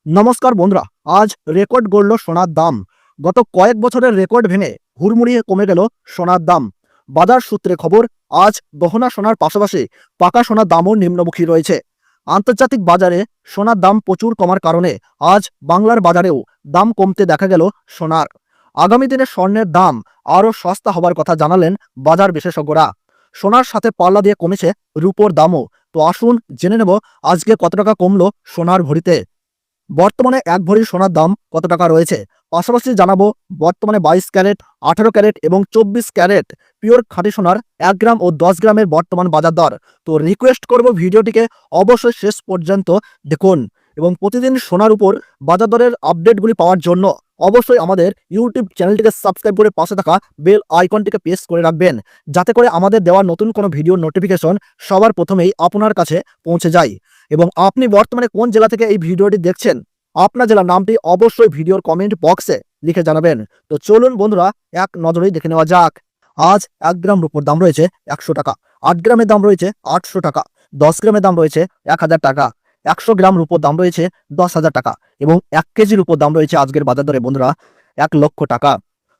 নমস্কার বন্ধুরা, আজ রেকর্ড গড়ল সোনার দাম। গত কয়েক বছরের রেকর্ড ভেঙে হুড়মুড়িয়ে কমে গেল সোনার দাম। বাজার সূত্রে খবর, আজ গহনা সোনার পাশাপাশি পাকা সোনার দামও নিম্নমুখী রয়েছে। আন্তর্জাতিক বাজারে সোনার দাম প্রচুর কমার কারণে আজ বাংলার বাজারেও দাম কমতে দেখা গেল সোনার। আগামী দিনে স্বর্ণের দাম আরও সস্তা হবার কথা জানালেন বাজার বিশেষজ্ঞরা। সোনার সাথে পাল্লা দিয়ে কমেছে রূপোর দামও। তো আসুন জেনে নেব আজকে কত টাকা কমলো সোনার ভরিতে। বর্তমানে এক ভরি সোনার দাম কত টাকা রয়েছে, পাশাপাশি জানাবো বর্তমানে 22 ক্যারেট, 18 ক্যারেট এবং 24 ক্যারেট পিওর খাঁটি সোনার 1 গ্রাম ও 10 গ্রামের বর্তমান বাজার দর। তো রিকোয়েস্ট করব ভিডিওটিকে অবশ্যই শেষ পর্যন্ত দেখুন এবং প্রতিদিন সোনার উপর বাজার দরের আপডেটগুলি পাওয়ার জন্য অবশ্যই আমাদের ইউটিউব চ্যানেলটিকে সাবস্ক্রাইব করে পাশে থাকা বেল আইকনটিকে প্রেস করে রাখবেন, যাতে করে আমাদের দেওয়া নতুন কোনো ভিডিও নোটিফিকেশন সবার প্রথমেই আপনার কাছে পৌঁছে যায়। এবং আপনি বর্তমানে কোন জেলা থেকে এই ভিডিওটি দেখছেন, আপনার জেলার নামটি অবশ্যই ভিডিওর কমেন্ট বক্সে লিখে জানাবেন। তো চলুন বন্ধুরা, এক নজরেই দেখে নেওয়া যাক। আজ 1 গ্রাম রূপোর দাম রয়েছে 100 টাকা, 8 গ্রামের দাম রয়েছে 800 টাকা, 10 গ্রামের দাম রয়েছে 1000 টাকা, 100 গ্রাম রূপোর দাম রয়েছে 10,000 টাকা এবং 1 কেজি রূপোর দাম রয়েছে আজকের বাজার দরে বন্ধুরা 1 লক্ষ টাকা।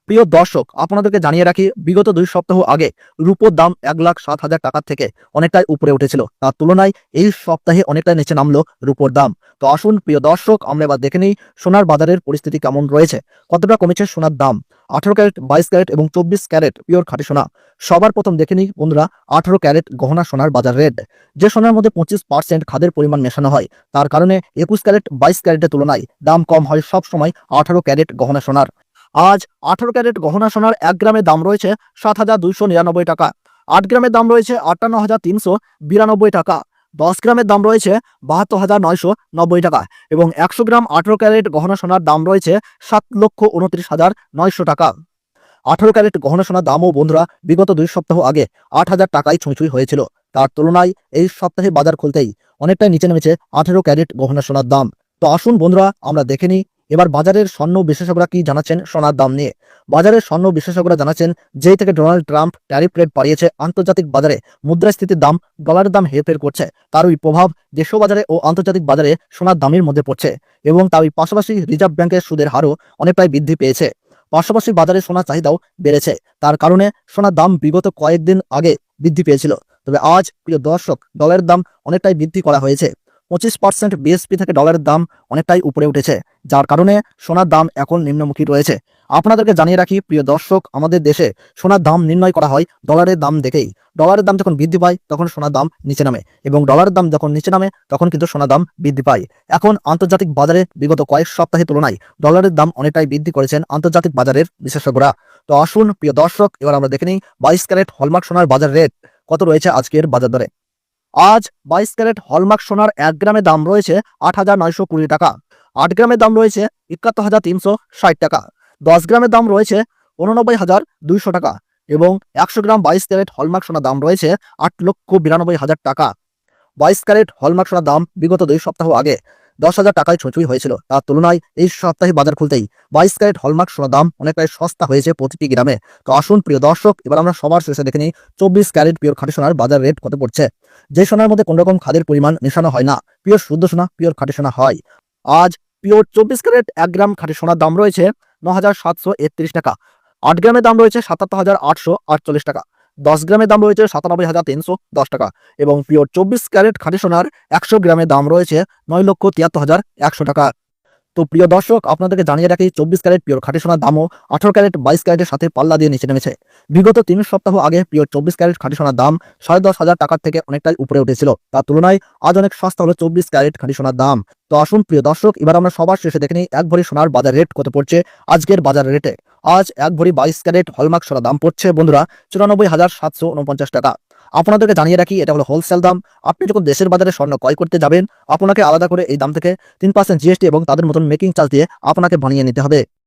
প্রিয় দর্শক, আপনাদেরকে জানিয়ে রাখি, বিগত 2 সপ্তাহ আগে রূপোর দাম 1,07,000 টাকার থেকে অনেকটাই উপরে উঠেছিল। তার তুলনায় এই সপ্তাহে অনেকটাই নিচে নামলো রূপোর দাম। তো আসুন প্রিয় দর্শক, আমরা এবার দেখে নিই সোনার বাজারের পরিস্থিতি কেমন রয়েছে, কতটা কমেছে সোনার দাম। 18 ক্যারেট, 22 ক্যারেট এবং 24 ক্যারেট পিওর খাঁটি সোনা। সবার প্রথম দেখে নিই বন্ধুরা 18 ক্যারেট গহনা সোনার বাজার রেট। যে সোনার মধ্যে 25% খাদের পরিমাণ মেশানো হয়, তার কারণে 21 ক্যারেট 22 ক্যারেটের তুলনায় দাম কম হয় সব সময় 18 ক্যারেট গহনা সোনার। আজ 18 ক্যারেট গহনা সোনার 1 গ্রামের দাম রয়েছে 7,299 টাকা, 8 গ্রামের দাম রয়েছে 58,392 টাকা, 10 গ্রামের দাম রয়েছে 72,990 টাকা এবং 100 গ্রাম 18 ক্যারেট গহনা সোনার দাম রয়েছে 7,29,900 টাকা। 18 ক্যারেট গহনা সোনার দামও বন্ধুরা বিগত 2 সপ্তাহ আগে 8,000 টাকায় ছুঁই হয়েছিল। তার তুলনায় এই সপ্তাহে বাজার খুলতেই অনেকটাই নিচে নেমেছে 18 ক্যারেট গহনা সোনার দাম। তো আসুন বন্ধুরা, আমরা দেখে নিই এবার বাজারের স্বর্ণ বিশেষজ্ঞরা কি জানাচ্ছেন সোনার দাম নিয়ে। বাজারের স্বর্ণ বিশেষজ্ঞরা জানাচ্ছেন, যেই থেকে ডোনাল্ড ট্রাম্প ট্যারিফ রেট বাড়িয়েছে, আন্তর্জাতিক বাজারে মুদ্রাস্ফীতির দাম, ডলারের দাম হেরফের করছে। তারই প্রভাব দেশীয় বাজারে ও আন্তর্জাতিক বাজারে সোনার দামের মধ্যে পড়ছে এবং তারই পাশাপাশি রিজার্ভ ব্যাংকের সুদের হারও অনেকটাই বৃদ্ধি পেয়েছে। পাশাপাশি বাজারে সোনার চাহিদাও বেড়েছে। তার কারণে সোনার দাম বিগত কয়েকদিন আগে বৃদ্ধি পেয়েছিল, তবে আজ প্রিয় দর্শক ডলারের দাম অনেকটাই বৃদ্ধি করা হয়েছে। 25% বিএসপি থেকে ডলারের দাম অনেকটাই উপরে উঠেছে, যার কারণে সোনার দাম এখন নিম্নমুখী রয়েছে। আপনাদেরকে জানিয়ে রাখি প্রিয় দর্শক, আমাদের দেশে সোনার দাম নির্ণয় করা হয় ডলারের দাম দেখেই। ডলারের দাম যখন বৃদ্ধি পায় তখন সোনার দাম নিচে নামে এবং ডলারের দাম যখন নিচে নামে তখন কিন্তু সোনার দাম বৃদ্ধি পায়। এখন আন্তর্জাতিক বাজারে বিগত কয়েক সপ্তাহের তুলনায় ডলারের দাম অনেকটাই বৃদ্ধি করেছেন আন্তর্জাতিক বাজারের বিশেষজ্ঞরা। তো আসুন প্রিয় দর্শক, এবার আমরা দেখে নিই 22 ক্যারেট হলমার্ক সোনার বাজার রেট কত রয়েছে আজকের বাজার দরে। আজ 22 ক্যারেট হলমার্ক সোনার 1 গ্রামের দাম রয়েছে 8,920 টাকা, 8 গ্রামের দাম রয়েছে 71,360 টাকা, 10 গ্রামের দাম রয়েছে 89,200 টাকা এবং 100 গ্রাম 22 ক্যারেট হলমার্ক সোনার দাম রয়েছে 8,92,000 টাকা। 22 ক্যারেট হলমার্ক সোনার দাম বিগত 2 সপ্তাহ আগে 10,000 টাকায় ছুঁই হয়েছিল। তার তুলনায় এই সপ্তাহে বাজার খুলতেই 22 ক্যারেট হলমার্ক সোনার দাম অনেকটাই সস্তা হয়েছে প্রতিটি গ্রামে। তো আসুন প্রিয় দর্শক, এবার আমরা সবার শেষে দেখে নিই 24 ক্যারেট পিওর খাঁটি সোনার বাজার রেট কত পড়ছে। যে সোনার মধ্যে কোন রকম খাদের পরিমাণ মেশানো হয় না, পিওর শুদ্ধ সোনা, পিওর খাঁটি সোনা হয়। আজ পিওর 24 ক্যারেট 1 গ্রাম খাঁটি সোনার দাম রয়েছে 9,731 টাকা, 8 গ্রামের দাম রয়েছে 77,848 টাকা, 10 গ্রামের দাম রয়েছে 97,310 টাকা এবং পিওর 24 ক্যারেট খাঁটি সোনার 100 গ্রামের দাম রয়েছে 9,73,100 টাকা। তো প্রিয় দর্শক, আপনাদেরকে জানিয়ে রাখি 24 ক্যারেট পিওর খাঁটি সোনার দামও 18 ক্যারেট 22 ক্যারেটের সাথে পাল্লা দিয়ে নিচে নেমেছে। বিগত 3 সপ্তাহ আগে পিওর 24 ক্যারেট খাঁটি সোনার দাম 10,500 টাকার থেকে অনেকটাই উপরে উঠেছিল। তার তুলনায় আজ অনেক সস্তা হলো 24 ক্যারেট খাঁটি সোনার দাম। তো আসুন প্রিয় দর্শক, এবার আমরা সবার শেষে দেখে নিই 1 ভরি সোনার বাজার রেট কত পড়ছে আজকের বাজার রেটে। আজ 1 ভরি 22 ক্যারেট হলমার্ক সোনার দাম পড়ছে বন্ধুরা 94,749 টাকা। আপনাদেরকে জানিয়ে রাখি এটা হলো হোলসেল দাম। আপনি যখন দেশের বাজারে স্বর্ণ ক্রয় করতে যাবেন, আপনাকে আলাদা করে এই দাম থেকে 3% জিএসটি এবং তাদের মতন মেকিং চার্জ দিয়ে আপনাকে বানিয়ে নিতে হবে।